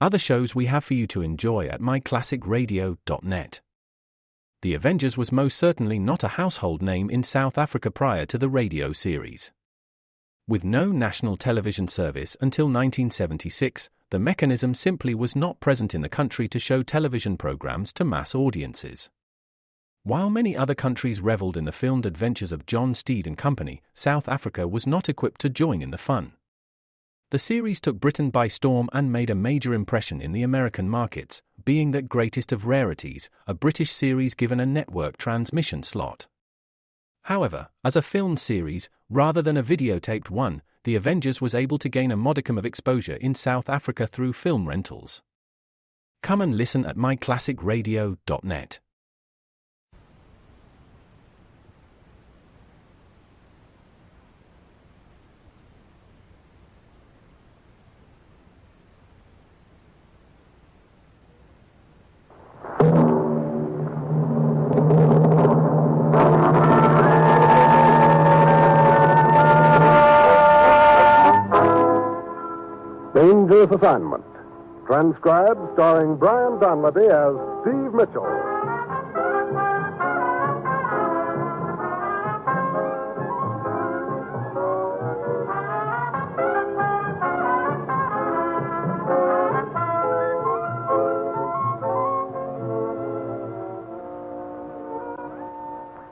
other shows we have for you to enjoy at myclassicradio.net. The Avengers was most certainly not a household name in South Africa prior to the radio series. With no national television service until 1976, the mechanism simply was not present in the country to show television programs to mass audiences. While many other countries reveled in the filmed adventures of John Steed and company, South Africa was not equipped to join in the fun. The series took Britain by storm and made a major impression in the American markets, being that greatest of rarities, a British series given a network transmission slot. However, as a filmed series, rather than a videotaped one, The Avengers was able to gain a modicum of exposure in South Africa through film rentals. Come and listen at myclassicradio.net. Dangerous Assignment. Transcribed, starring Brian Donlevy as Steve Mitchell.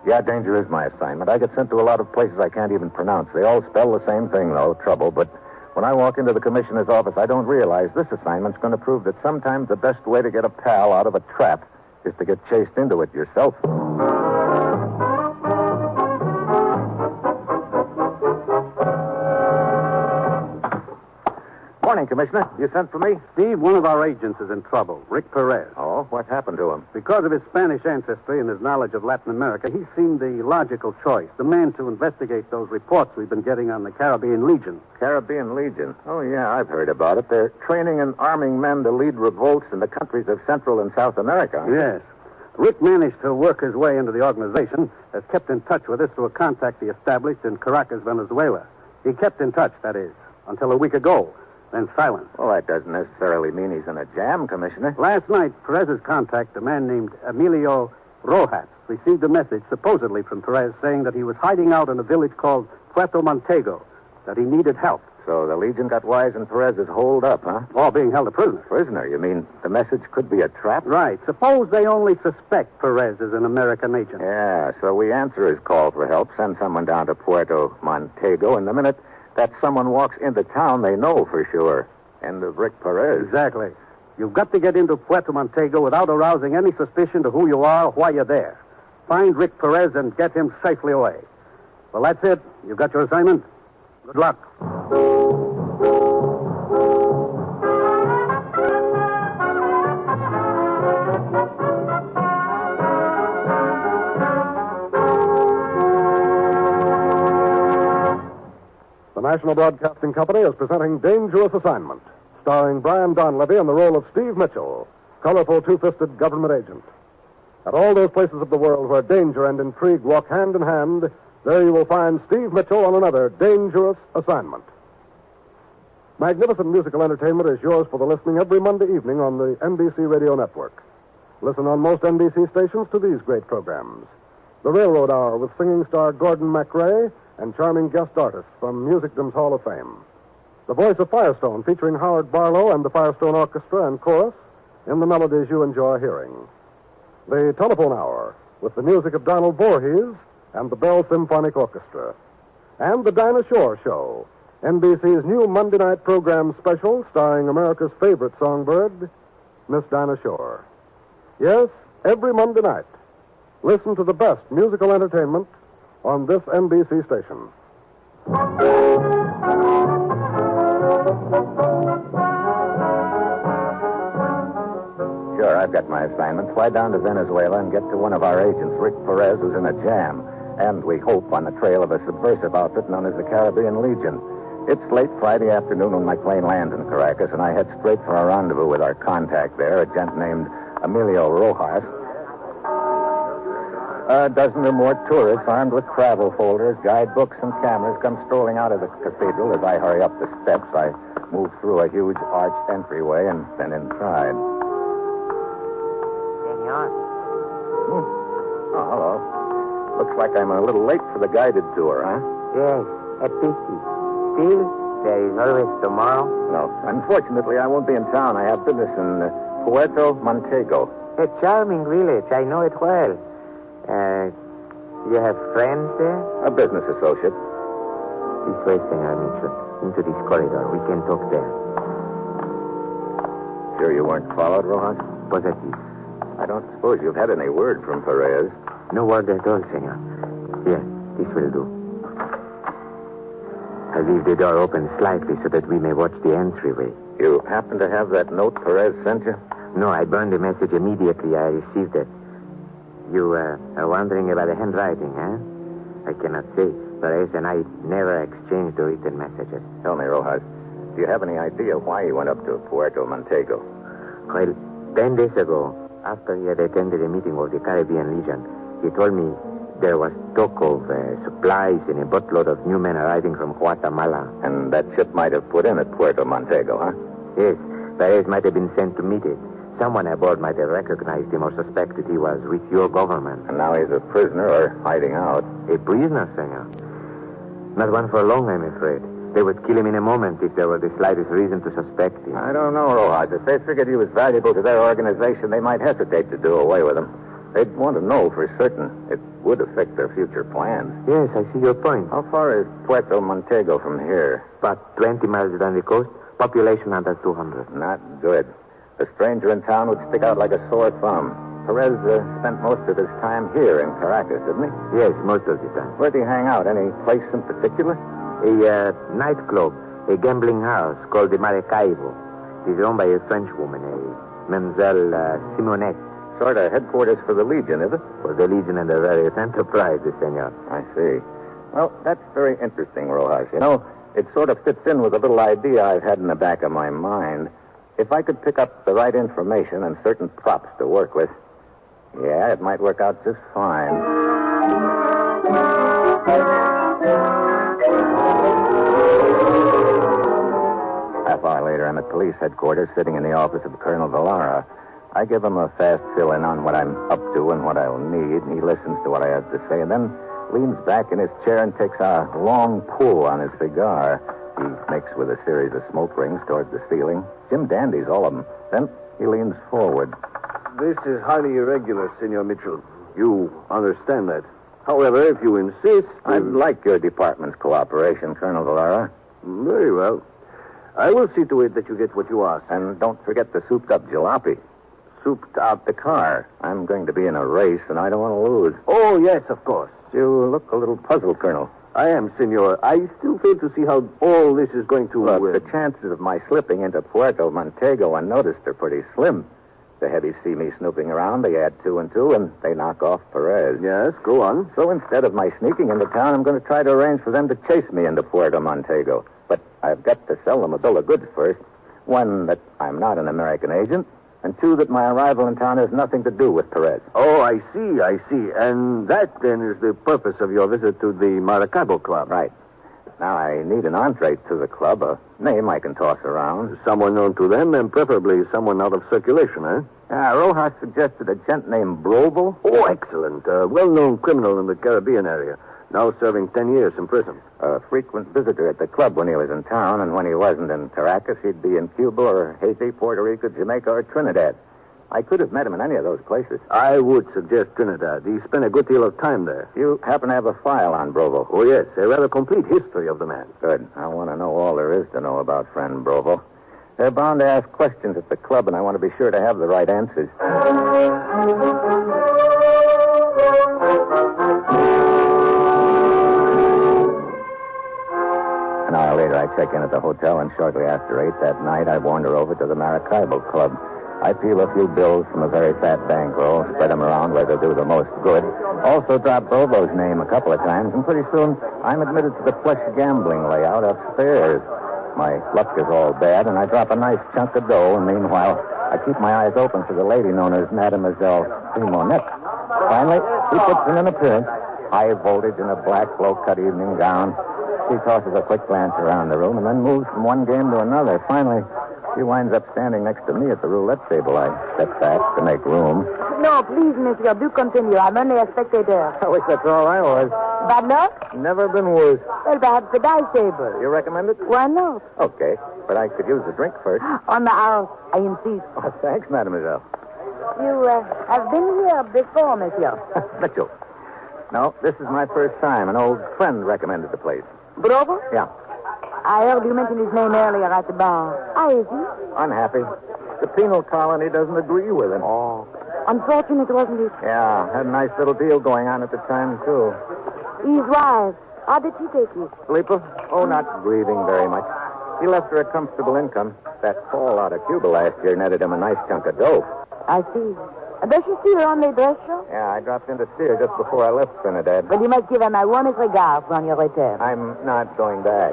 Yeah, danger is my assignment. I get sent to a lot of places I can't even pronounce. They all spell the same thing, though, trouble. But when I walk into the commissioner's office, I don't realize this assignment's going to prove that sometimes the best way to get a pal out of a trap is to get chased into it yourself. Morning, Commissioner. You sent for me? Steve, one of our agents is in trouble, Rick Perez. Oh, what happened to him? Because of his Spanish ancestry and his knowledge of Latin America, he seemed the logical choice, the man to investigate those reports we've been getting on the Caribbean Legion. Caribbean Legion? Oh, yeah, I've heard about it. They're training and arming men to lead revolts in the countries of Central and South America. Yes. Rick managed to work his way into the organization, has kept in touch with us through a contact he established in Caracas, Venezuela. He kept in touch, that is, until a week ago. Then silent. Well, that doesn't necessarily mean he's in a jam, Commissioner. Last night, Perez's contact, a man named Emilio Rojas, received a message supposedly from Perez saying that he was hiding out in a village called Puerto Montego, that he needed help. So the Legion got wise and Perez is holed up, huh? Or being held a prisoner. Prisoner? You mean the message could be a trap? Right. Suppose they only suspect Perez is an American agent. Yeah, so we answer his call for help, send someone down to Puerto Montego, and the minute that someone walks into town, they know for sure. End of Rick Perez. Exactly. You've got to get into Puerto Montego without arousing any suspicion to who you are or why you're there. Find Rick Perez and get him safely away. Well, that's it. You've got your assignment. Good luck. The National Broadcasting Company is presenting Dangerous Assignment, starring Brian Donlevy in the role of Steve Mitchell, colorful two-fisted government agent. At all those places of the world where danger and intrigue walk hand in hand, there you will find Steve Mitchell on another Dangerous Assignment. Magnificent musical entertainment is yours for the listening every Monday evening on the NBC Radio Network. Listen on most NBC stations to these great programs. The Railroad Hour with singing star Gordon MacRae and charming guest artists from Musicdom's Hall of Fame. The Voice of Firestone, featuring Howard Barlow and the Firestone Orchestra and chorus in the melodies you enjoy hearing. The Telephone Hour, with the music of Donald Voorhees and the Bell Symphonic Orchestra. And the Dinah Shore Show, NBC's new Monday night program special starring America's favorite songbird, Miss Dinah Shore. Yes, every Monday night. Listen to the best musical entertainment on this NBC station. Sure, I've got my assignment. Fly down to Venezuela and get to one of our agents, Rick Perez, who's in a jam. And we hope on the trail of a subversive outfit known as the Caribbean Legion. It's late Friday afternoon when my plane lands in Caracas, and I head straight for a rendezvous with our contact there, a gent named Emilio Rojas. A dozen or more tourists armed with travel folders, guidebooks, and cameras come strolling out of the cathedral. As I hurry up the steps, I move through a huge arched entryway and then inside. Senor. Oh, hello. Looks like I'm a little late for the guided tour, huh? Yes, a pity. Still, there is always tomorrow. No. Unfortunately, I won't be in town. I have business in Puerto Montego. A charming village. I know it well. You have friends there? A business associate. This way, Senor Mitchell. Into this corridor. We can talk there. Sure you weren't followed, Rojas? Positive. I don't suppose you've had any word from Perez. No word at all, Senor. Here, this will do. I leave the door open slightly so that we may watch the entryway. You happen to have that note Perez sent you? No, I burned the message immediately I received it. You are wondering about the handwriting, huh? I cannot say. Perez and I never exchanged the written messages. Tell me, Rojas, do you have any idea why he went up to Puerto Montego? Well, 10 days ago, after he had attended a meeting of the Caribbean Legion, he told me there was talk of supplies and a boatload of new men arriving from Guatemala. And that ship might have put in at Puerto Montego, huh? Yes, Perez might have been sent to meet it. Someone aboard might have recognized him or suspected he was with your government. And now he's a prisoner or hiding out. A prisoner, senor. Not one for long, I'm afraid. They would kill him in a moment if there were the slightest reason to suspect him. I don't know, Rojas. If they figured he was valuable to their organization, they might hesitate to do away with him. They'd want to know for certain. It would affect their future plans. Yes, I see your point. How far is Puerto Montego from here? About 20 miles down the coast. Population under 200. Not good. A stranger in town would stick out like a sore thumb. Perez spent most of his time here in Caracas, didn't he? Yes, most of the time. Where'd he hang out? Any place in particular? A nightclub, a gambling house called the Maracaibo. It is owned by a French woman, a Mademoiselle Simonette. Sort of headquarters for the Legion, is it? For the Legion and the various enterprises, senor. I see. Well, that's very interesting, Rojas. You know, it sort of fits in with a little idea I've had in the back of my mind. If I could pick up the right information and certain props to work with, yeah, it might work out just fine. Half hour later, I'm at police headquarters, sitting in the office of Colonel Villara. I give him a fast fill-in on what I'm up to and what I'll need, and he listens to what I have to say, and then leans back in his chair and takes a long pull on his cigar. He makes with a series of smoke rings towards the ceiling. Jim Dandy's, all of them. Then he leans forward. This is highly irregular, Senor Mitchell. You understand that. However, if you insist... I'd like your department's cooperation, Colonel Villara. Very well. I will see to it that you get what you ask. And don't forget the souped-up jalopy. Souped out the car. I'm going to be in a race, and I don't want to lose. Oh, yes, of course. You look a little puzzled, Colonel. I am, Senor. I still fail to see how all this is going to... Look, the chances of my slipping into Puerto Montego unnoticed are pretty slim. The heavies see me snooping around, they add 2 and 2, and they knock off Perez. Yes, go on. So instead of my sneaking into town, I'm going to try to arrange for them to chase me into Puerto Montego. But I've got to sell them a bill of goods first. 1, that I'm not an American agent, and 2, that my arrival in town has nothing to do with Perez. Oh, I see. And that, then, is the purpose of your visit to the Maracaibo Club. Right. Now, I need an entree to the club, a name I can toss around. Someone known to them, and preferably someone out of circulation, eh? Rojas suggested a gent named Broble. Oh, excellent. A well-known criminal in the Caribbean area. Now serving 10 years in prison. A frequent visitor at the club when he was in town, and when he wasn't in Caracas, he'd be in Cuba or Haiti, Puerto Rico, Jamaica, or Trinidad. I could have met him in any of those places. I would suggest Trinidad. He spent a good deal of time there. You happen to have a file on Broble? Oh, yes. A rather complete history of the man. Good. I want to know all there is to know about friend Broble. They're bound to ask questions at the club, and I want to be sure to have the right answers. An hour later, I check in at the hotel, and shortly after 8 that night, I wander over to the Maracaibo Club. I peel a few bills from a very fat bankroll, spread them around where they'll do the most good. Also drop Bobo's name a couple of times, and pretty soon I'm admitted to the plush gambling layout upstairs. My luck is all bad, and I drop a nice chunk of dough, and meanwhile, I keep my eyes open for the lady known as Mademoiselle Simonette. Finally, he puts in an appearance. High voltage in a black, low-cut evening gown. She tosses a quick glance around the room and then moves from one game to another. Finally, she winds up standing next to me at the roulette table. I step back to make room. No, please, monsieur, do continue. I'm only a spectator. I wish that's all I was. Bad luck? Never been worse. Well, perhaps the dice table. You recommend it? Why not? Okay, but I could use a drink first. On the house, I insist. Oh, thanks, mademoiselle. You have been here before, monsieur. Mitchell. No, this is my first time. An old friend recommended the place. Brobo? Yeah. I heard you mention his name earlier at the bar. How is he? Unhappy. The penal colony doesn't agree with him. Oh. Unfortunate, wasn't it? Yeah, had a nice little deal going on at the time, too. His wife. How did she take it? Sleeper? Oh, not grieving very much. He left her a comfortable income. That fall out of Cuba last year netted him a nice chunk of dough. I see. Does she see her on the dress show? Yeah, I dropped in to see her just before I left Trinidad. Well, you must give her my warmest regards on your return. I'm not going back.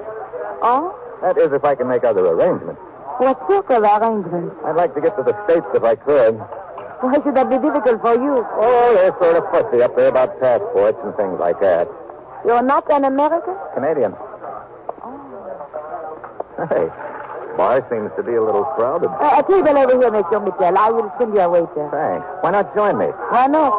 Oh? That is, if I can make other arrangements. What sort of arrangement? I'd like to get to the States if I could. Why should that be difficult for you? Oh, they're sort of fussy up there about passports and things like that. You're not an American? Canadian. Hey, bar seems to be a little crowded. A table over here, Monsieur Mitchell. I will send you a waiter. Thanks. Why not join me? Why not?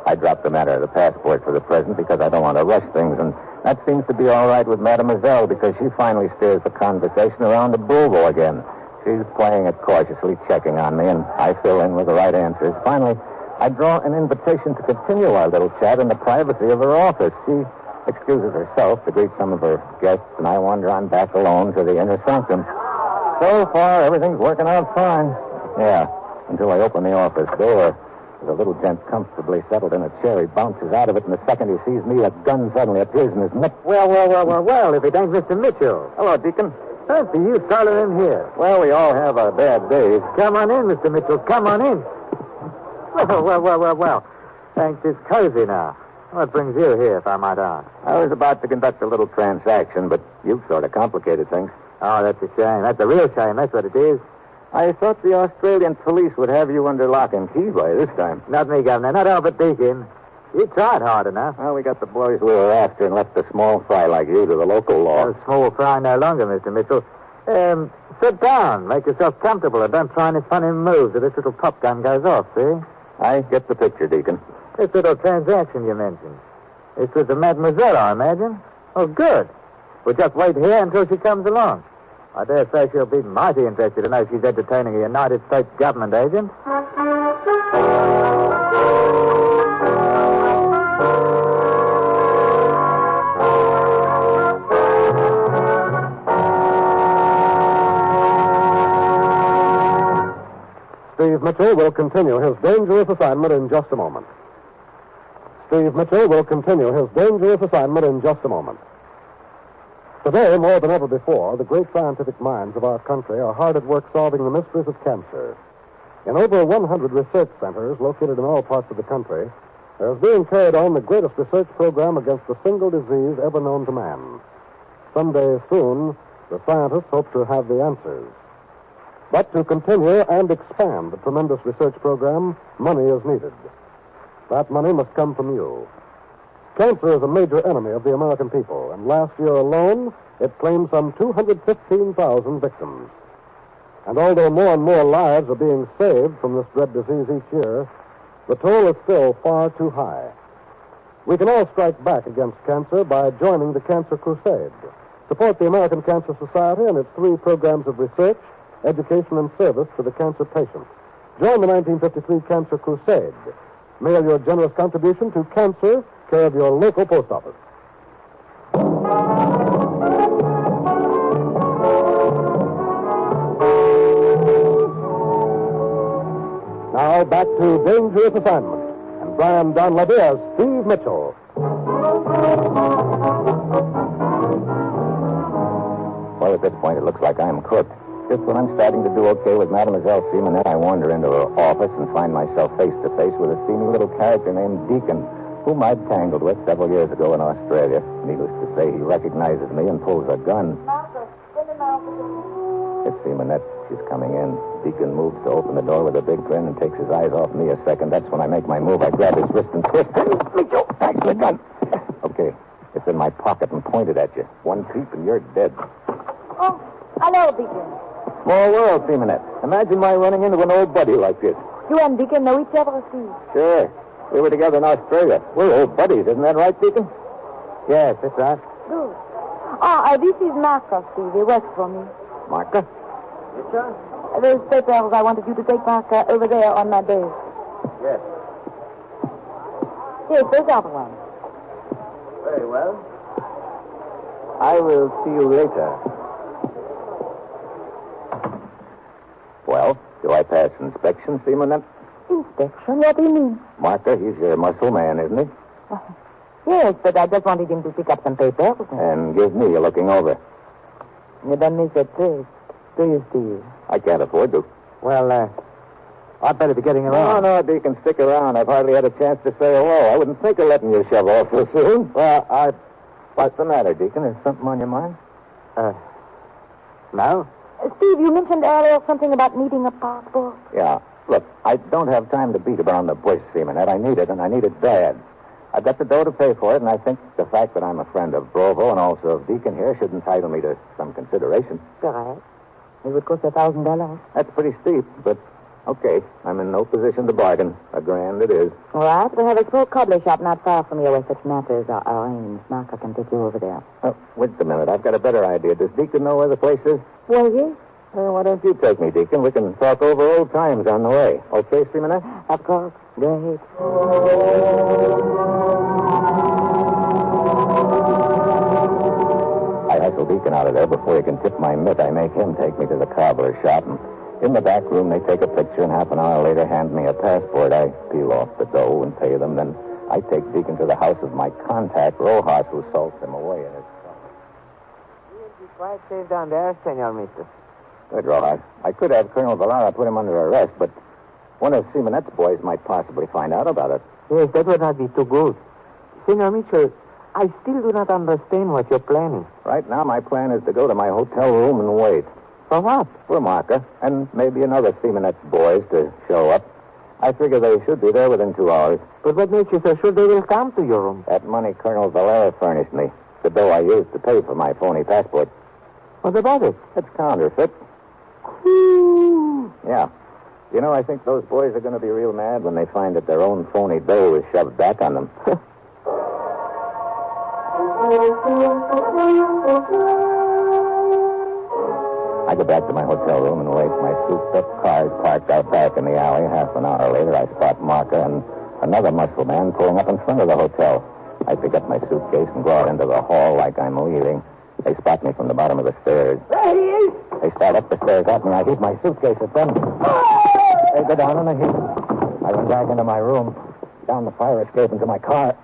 I dropped the matter of the passport for the present because I don't want to rush things, and that seems to be all right with Mademoiselle because she finally steers the conversation around to Bulbo again. She's playing it cautiously, checking on me, and I fill in with the right answers. Finally, I draw an invitation to continue our little chat in the privacy of her office. She excuses herself to greet some of her guests, and I wander on back alone to the inner sanctum. So far, everything's working out fine. Yeah, until I open the office door. The little gent comfortably settled in a chair. He bounces out of it, and the second he sees me, a gun suddenly appears in his neck. Well, if it ain't Mr. Mitchell. Hello, Deacon. Fancy you started in here. Well, we all have our bad days. Come on in, Mr. Mitchell. Come on in. Well. Thanks, it's cozy now. What brings you here, if I might ask? I was about to conduct a little transaction, but you've sort of complicated things. Oh, that's a shame. That's a real shame. That's what it is. I thought the Australian police would have you under lock and key by this time. Not me, Governor. Not Albert Deacon. You tried hard enough. Well, we got the boys we were after and left the small fry like you to the local law. No small fry no longer, Mr. Mitchell. Sit down. Make yourself comfortable and don't try any funny moves or this little pop gun goes off, see? I get the picture, Deacon. This little transaction you mentioned. This was a mademoiselle, I imagine. Oh, good. We'll just wait here until she comes along. I dare say she'll be mighty interested to know she's entertaining a United States government agent. Steve Mitchell will continue his dangerous assignment in just a moment. Steve Mitchell will continue his dangerous assignment in just a moment. Today, more than ever before, the great scientific minds of our country are hard at work solving the mysteries of cancer. In over 100 research centers located in all parts of the country, there is being carried on the greatest research program against a single disease ever known to man. Someday soon, the scientists hope to have the answers. But to continue and expand the tremendous research program, money is needed. That money must come from you. Cancer is a major enemy of the American people, and last year alone, it claimed some 215,000 victims. And although more and more lives are being saved from this dread disease each year, the toll is still far too high. We can all strike back against cancer by joining the Cancer Crusade. Support the American Cancer Society and its 3 programs of research, education, and service to the cancer patient. Join the 1953 Cancer Crusade. Mail your generous contribution to Cancer, care of your local post office. Now back to Dangerous Assignment and Brian Donlevy as Steve Mitchell. Well, at this point, it looks like I'm cooked. Just when I'm starting to do okay with Mademoiselle Seaman, then I wander into her office and find myself face to face with a seamy little character named Deacon, whom I'd tangled with several years ago in Australia. Needless to say, he recognizes me and pulls a gun. It's Simonette. She's coming in. Deacon moves to open the door with a big grin and takes his eyes off me a second. That's when I make my move. I grab his wrist and twist. Thanks for the gun. Okay, it's in my pocket and pointed at you. One peep and you're dead. Oh, hello, Deacon. Small world, Simonette. Imagine my running into an old buddy like this. You and Deacon know each other, Steve. Sure. We were together in Australia. We're old buddies, isn't that right, Deacon? Yes, that's right. Good. This is Martha, Steve. He works for me. Martha? Yes, sir? Those papers I wanted you to take back over there on my desk. Yes. Yes, those are the ones. Very well. I will see you later. Well, do I pass inspection, Simonette? Inspection? What do you mean? Martha, he's your muscle man, isn't he? Yes, but I just wanted him to pick up some papers. And give me a looking over. You don't miss a trick, do you, Steve? I can't afford to. Well, I'd better be getting along. No, Deacon, stick around. I've hardly had a chance to say hello. I wouldn't think of letting you shove off so soon. Well, What's the matter, Deacon? Is something on your mind? No? Steve, you mentioned earlier something about needing a passport. Yeah. Look, I don't have time to beat around the bush, Simonette. I need it, and I need it bad. I've got the dough to pay for it, and I think the fact that I'm a friend of Brovo and also of Deacon here should entitle me to some consideration. Correct. It would cost $1,000. That's pretty steep, but okay. I'm in no position to bargain. $1,000 it is. All right. We have a small cobbler shop not far from here where such matters are arranged. Martha can take you over there. Oh, wait a minute. I've got a better idea. Does Deacon know where the place is? Well, yes. Why don't you take me, Deacon? We can talk over old times on the way. Okay, Simonette? Of course. Go ahead. I hustle Deacon out of there before he can tip my mitt. I make him take me to the cobbler shop. And in the back room, they take a picture, and half an hour later hand me a passport. I peel off the dough and pay them. Then I take Deacon to the house of my contact, Rojas, who salts him away in his car. You'll be quite safe down there, Senor Mister. Good, Rojas. I could have Colonel Valera put him under arrest, but one of Simonette's boys might possibly find out about it. Yes, that would not be too good. Senor Mitchell, I still do not understand what you're planning. Right now, my plan is to go to my hotel room and wait. For what? For Marca, and maybe another Simonette's boys to show up. I figure they should be there within 2 hours. But what makes you so sure they will come to your room? That money Colonel Valera furnished me. The dough I used to pay for my phony passport. What about it? It's counterfeit. Yeah. You know, I think those boys are going to be real mad when they find that their own phony dough is shoved back on them. I go back to my hotel room and wait. My souped-up car's parked out back in the alley. Half an hour later, I spot Marca and another muscle man pulling up in front of the hotel. I pick up my suitcase and go out into the hall like I'm leaving. They spot me from the bottom of the stairs. There he is. They start up the stairs at me. I heave my suitcase at them. They go down on a heap. I run back into my room, down the fire escape into my car.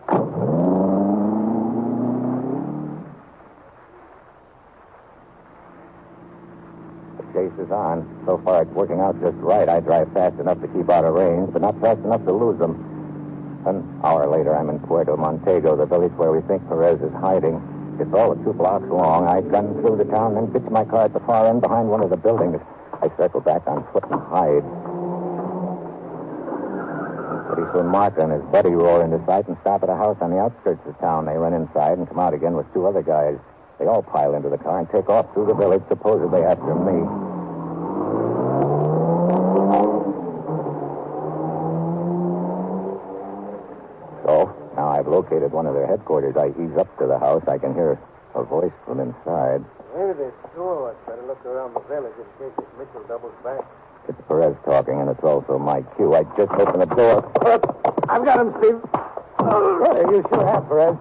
The chase is on. So far, it's working out just right. I drive fast enough to keep out of range, but not fast enough to lose them. An hour later, I'm in Puerto Montego, the village where we think Perez is hiding. It's all of 2 blocks long. I gun through the town, then pitch my car at the far end behind one of the buildings. I circle back on foot and hide. Pretty soon, Martha and his buddy roar into sight and stop at a house on the outskirts of town. They run inside and come out again with 2 other guys. They all pile into the car and take off through the village, supposedly after me. So, now I've located one of their headquarters. I ease up to the house. I can hear a voice from inside. Maybe there's 2 of us. Better look around the village in case this Mitchell doubles back. It's Perez talking, and it's also my cue. I just opened the door. I've got him, Steve. You sure have, Perez.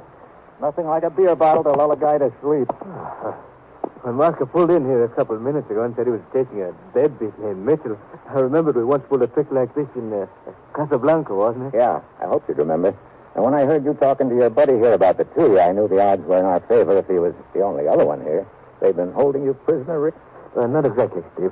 Nothing like a beer bottle to lull a guy to sleep. When Marco pulled in here a couple of minutes ago and said he was chasing a deadbeat named Mitchell, I remembered we once pulled a trick like this in Casablanca, wasn't it? Yeah, I hope you'd remember. And when I heard you talking to your buddy here about the 2, I knew the odds were in our favor if he was the only other one here. They've been holding you prisoner, Rick? Not exactly, Steve.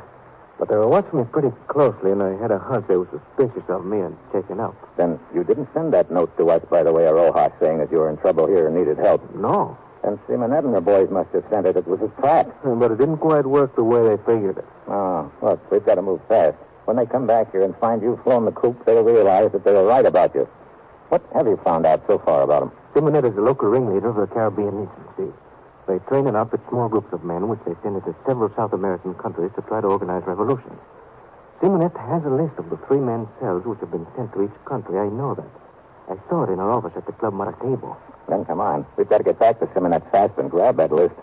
But they were watching me pretty closely, and I had a hunch they were suspicious of me and checking up. Then you didn't send that note to us, by the way, Rojas, saying that you were in trouble here and needed help. No. And Simonette and her boys must have sent it. It was a trap. But it didn't quite work the way they figured it. Oh, look, we've got to move fast. When they come back here and find you've flown the coop, they'll realize that they were right about you. What have you found out so far about them? Simonette is the local ringleader of the Caribbean Legion, Steve. They train and outfit small groups of men, which they send into several South American countries to try to organize revolutions. Simonette has a list of the 3-man cells which have been sent to each country. I know that. I saw it in her office at the Club Maracaibo. Then come on. We've got to get back to Simonette fast and grab that list.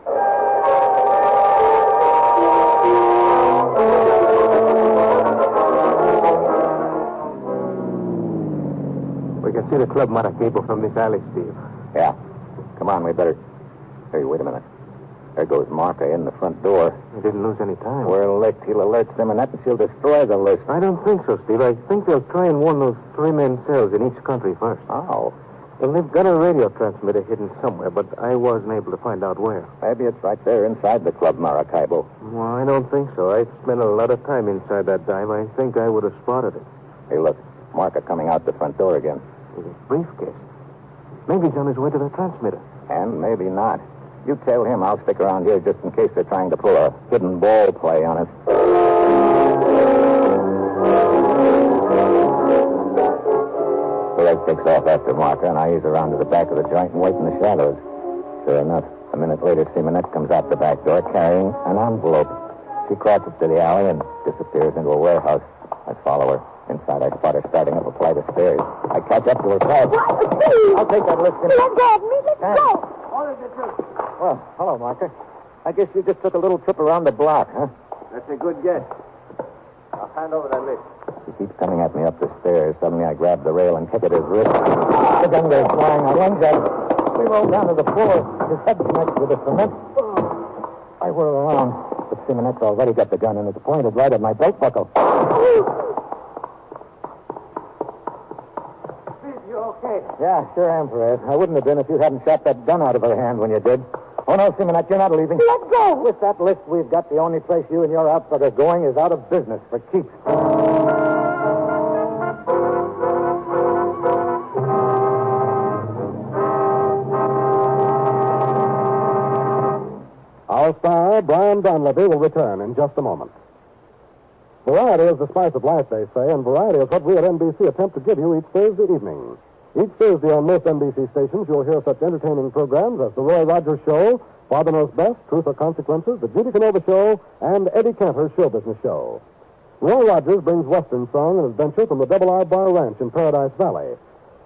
We can see the Club Maracaibo from this alley, Steve. Yeah. Come on, we better... Hey, wait a minute. There goes Marca in the front door. We didn't lose any time. We're licked. He'll alert Simonette and she'll destroy the list. I don't think so, Steve. I think they'll try and warn those 3-man cells in each country first. Oh. Well, they've got a radio transmitter hidden somewhere, but I wasn't able to find out where. Maybe it's right there inside the Club Maracaibo. Well, I don't think so. I spent a lot of time inside that dive. I think I would have spotted it. Hey, look. Marca coming out the front door again. With his briefcase. Maybe he's on his way to the transmitter. And maybe not. You tell him I'll stick around here just in case they're trying to pull a hidden ball play on us. Perez takes off after Marca, and I ease around to the back of the joint and wait in the shadows. Sure enough, a minute later, Simonette comes out the back door carrying an envelope. She crosses to the alley and disappears into a warehouse. I follow her. Inside, I spot her starting up a flight of stairs. I catch up to her fast. I'll take that list. Let go of me. Let's go. Well, hello, Marca. I guess you just took a little trip around the block, huh? That's a good guess. I'll hand over that list. He keeps coming at me up the stairs. Suddenly, I grab the rail and kick at his wrist. The gun goes flying. I lunge at him. We roll down to the floor. His head connects with the cement. I whirl around. But Simonette's already got the gun, and it's pointed right at my belt buckle. You okay? Yeah, sure am, Perez. I wouldn't have been if you hadn't shot that gun out of her hand when you did. Oh, no, Simonette, you're not leaving. Let go. With that list we've got, the only place you and your outfit are going is out of business for keeps. Our star, Brian Donlevy, will return in just a moment. Variety is the spice of life, they say, and variety is what we at NBC attempt to give you each Thursday evening. Each Thursday on most NBC stations, you'll hear such entertaining programs as The Roy Rogers Show, Father Knows Best, Truth or Consequences, The Judy Canova Show, and Eddie Cantor's Show Business Show. Roy Rogers brings Western song and adventure from the Double R Bar Ranch in Paradise Valley.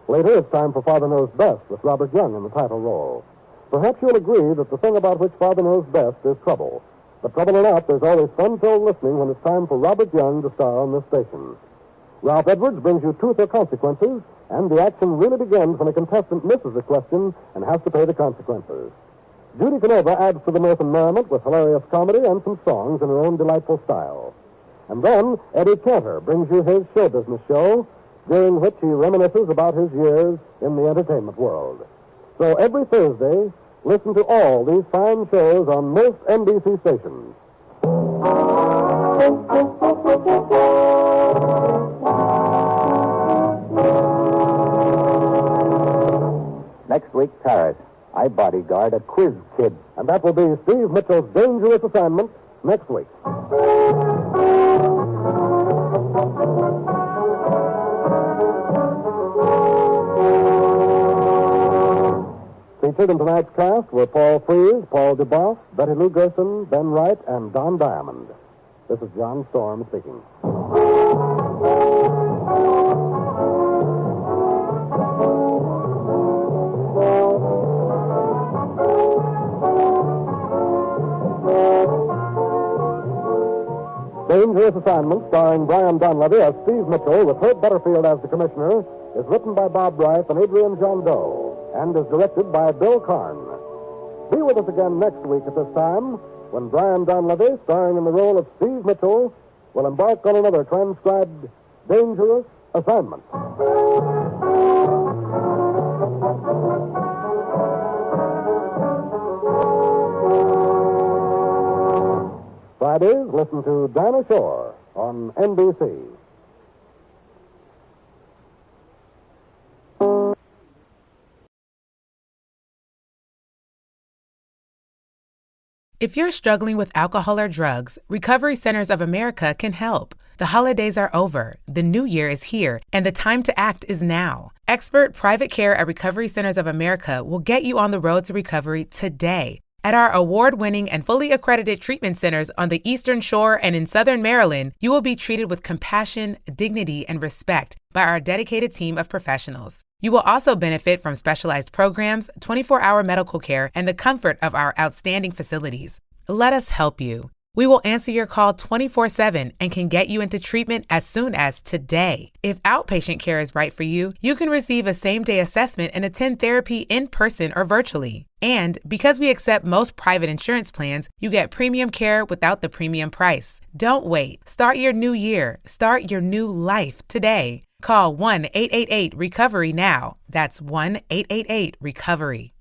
Later, it's time for Father Knows Best with Robert Young in the title role. Perhaps you'll agree that the thing about which Father knows best is trouble. But trouble or not, there's always fun-filled listening when it's time for Robert Young to star on this station. Ralph Edwards brings you Truth or Consequences, and the action really begins when a contestant misses a question and has to pay the consequences. Judy Canova adds to the mirth and merriment with hilarious comedy and some songs in her own delightful style. And then Eddie Cantor brings you his show business show, during which he reminisces about his years in the entertainment world. So every Thursday, listen to all these fine shows on most NBC stations. Next week, Paris. I bodyguard a quiz kid. And that will be Steve Mitchell's dangerous assignment next week. Featured in tonight's cast were Paul Frees, Paul DuBois, Betty Lou Gerson, Ben Wright, and Don Diamond. This is John Storm speaking. Dangerous Assignment, starring Brian Donlevy as Steve Mitchell with Herb Butterfield as the commissioner, is written by Bob Bryce and Adrian John Doe, and is directed by Bill Karn. Be with us again next week at this time, when Brian Donlevy, starring in the role of Steve Mitchell, will embark on another transcribed Dangerous Assignment. Fridays, listen to Dinah Shore on NBC. If you're struggling with alcohol or drugs, Recovery Centers of America can help. The holidays are over, the new year is here, and the time to act is now. Expert private care at Recovery Centers of America will get you on the road to recovery today. At our award-winning and fully accredited treatment centers on the Eastern Shore and in Southern Maryland, you will be treated with compassion, dignity, and respect by our dedicated team of professionals. You will also benefit from specialized programs, 24-hour medical care, and the comfort of our outstanding facilities. Let us help you. We will answer your call 24/7 and can get you into treatment as soon as today. If outpatient care is right for you, you can receive a same-day assessment and attend therapy in person or virtually. And because we accept most private insurance plans, you get premium care without the premium price. Don't wait. Start your new year. Start your new life today. Call 1-888-RECOVERY now. That's 1-888-RECOVERY.